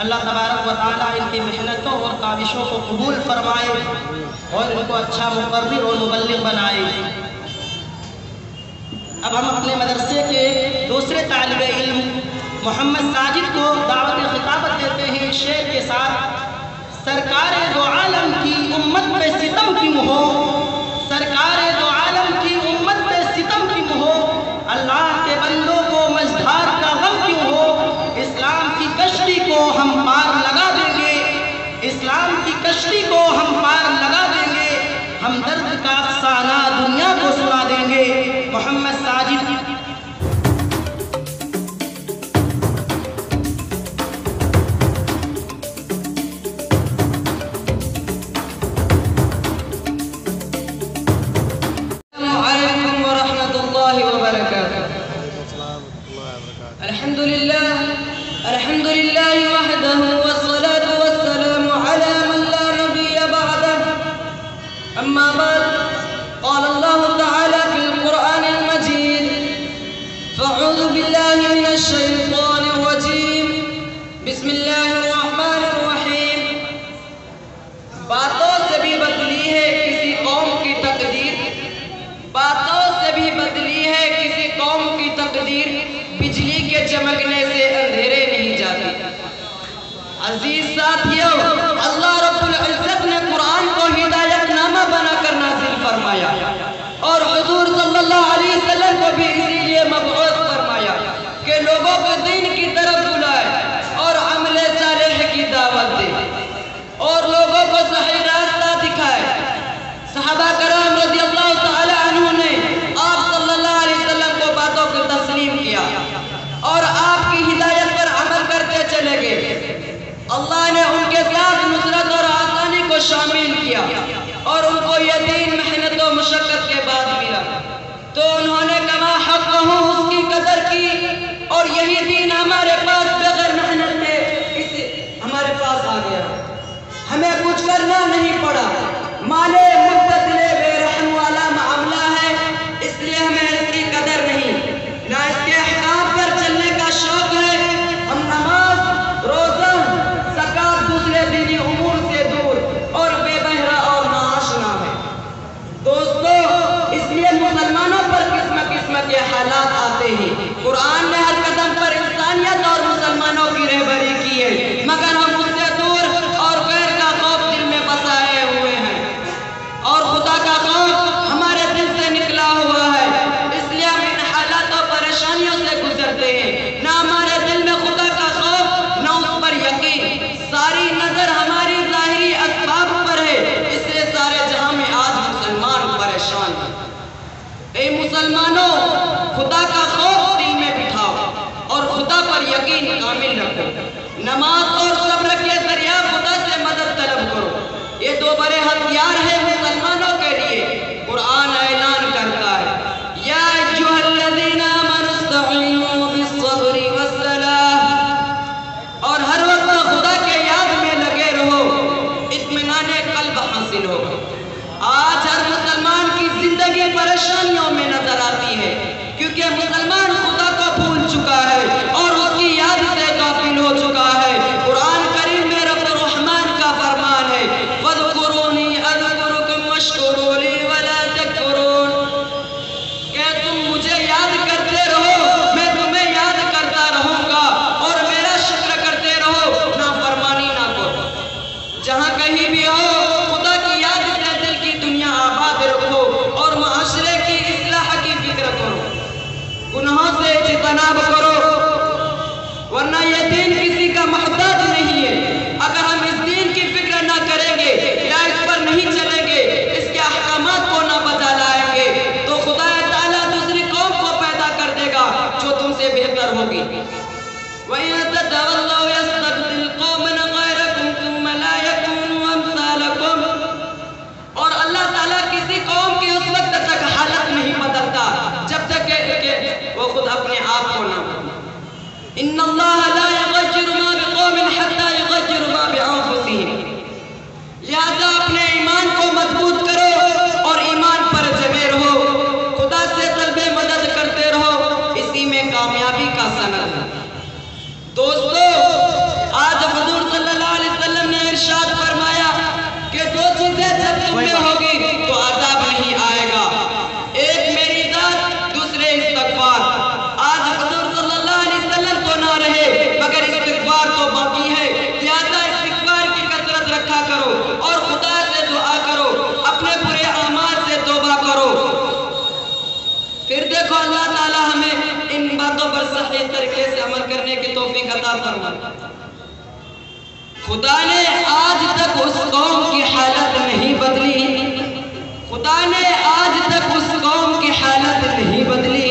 اللہ تبارک و تعالیٰ ان کی محنتوں اور کاوشوں کو قبول فرمائے اور ان کو اچھا مقرر اور مبلغ بنائے۔ اب ہم اپنے مدرسے کے دوسرے طالب علم محمد ساجد کو دعوت خطابت دیتے ہیں شعر کے ساتھ۔ سرکار دو عالم کی امت پہ ستم کیوں ہو، سرکار دو عالم کی امت پہ ستم کیوں ہو، اللہ کے بندوں کو مزدھار کا غم کیوں ہو، اسلام کی کشتی کو ہم پار لگا دیں گے، اسلام کی کشتی کو ہم پار لگا دیں گے، ہم درد کا افسانہ دنیا کو سنا دیں گے۔ محمد ساجد۔ الحمد لله وحده والصلاة والسلام على من لا نبي بعده، أما بعد، قال الله تعالى في القرآن المجيد: فأعوذ بالله من الشيطان الرجيم، بسم الله الرحمن الرحيم۔ باتوں سے بھی بدلی ہے کسی قوم کی تقدیر، باتوں سے بھی بدلی ہے کسی قوم کی تقدیر، بجلی کے چمکنے سے اندھیرے نہیں جاتے۔ عزیز ساتھیو، اللہ رب العزت نے قرآن کو ہدایت نامہ بنا کر نازل فرمایا اور حضور صلی اللہ علیہ وسلم کو بھی اسی لیے مبعوث فرمایا کہ لوگوں کو دین کی طرف بلائے اور عمل صالح کی دعوت دے اور لوگوں کو صحیح راستہ دکھائے۔ صحابہ کرام رضی اللہ تعالی عنہ نے آپ صلی اللہ علیہ وسلم کو باتوں کو تسلیم کیا اور آپ کی ہدایت پر عمل کرتے چلے گئے۔ اللہ نے ان کے ساتھ نصرت اور آسانی کو شامل کیا اور ان کو یہ دین محنت و مشقت کے بعد ملا، تو انہوں نے کما حق ہو اس کی قدر کی اور یہی دین ہمارے پاس بغیر محنت کے ہمارے پاس آ گیا۔ ہمیں کچھ کرنا نہیں پڑا، مالے مبتدلے بے رحم والا معاملہ ہے، اس لیے ہمیں اس کی قدر نہیں، نہ اس کے احکام پر چلنے کا شوق ہے۔ ہم نماز، روزہ، زکوٰۃ، دوسرے دینی امور سے دور اور بے بہرا اور ناآشنا ہے۔ دوستو، اس لیے مسلمانوں پر قسم قسم کے حالات آتے ہیں۔ قرآن نے ہر قدم پر انسانیت اور مسلمانوں کی رہبری کی ہے، مگر ہم اس سے دور اور غیر کا خوف دل میں بسائے ہوئے ہیں اور خدا کا خوف ہمارے دل سے نکلا ہوا ہے، اس لیے ہم ان حالات اور پریشانیوں سے گزرتے ہیں، نہ ہمارے دل میں خدا کا خوف نہ اس پر یقین، ساری نظر ہماری ظاہری اسباب پر ہے، اس لیے سارے جہاں میں آج مسلمان پریشان ہیں۔ اے مسلمانوں، خدا کا خوف دل میں بٹھاؤ اور خدا پر یقین کامل رکھو، نماز اور صبر کے ذریعہ خدا سے مدد طلب کرو، یہ دو بڑے ہتھیار ہیں مسلمانوں کے لیے۔ قرآن اعلان کرتا ہے: یا ایھا الذین آمنوا استعینوا بالصبر والصلاۃ، اور ہر وقت خدا کے یاد میں لگے رہو، اطمینان قلب حاصل ہوگا۔ آج ہر مسلمان کی زندگی پریشانیوں میں نظر آتی ہے کیونکہ مسلمان خدا کو بھول چکا ہے اور اس کی یاد سے غافل ہو چکا ہے۔ قرآن کریم میں رب الرحمن کا فرمان ہے: فاذکرونی اذکرکم واشکروا لی ولا تکفرون، کہ تم مجھے یاد کرتے رہو، میں تمہیں یاد کرتا رہوں گا اور میرا شکر کرتے رہو، نافرمانی نہ کرو۔ جہاں کہیں بھی ہو، خدا کی یاد سے دل کی دنیا آباد رکھو اور معاشرے کی اصلاح کی فکر کرو۔ کرنے کی توفیق عطا فرما۔ خدا نے آج تک اس قوم کی حالت نہیں بدلی، خدا نے آج تک اس قوم کی حالت نہیں بدلی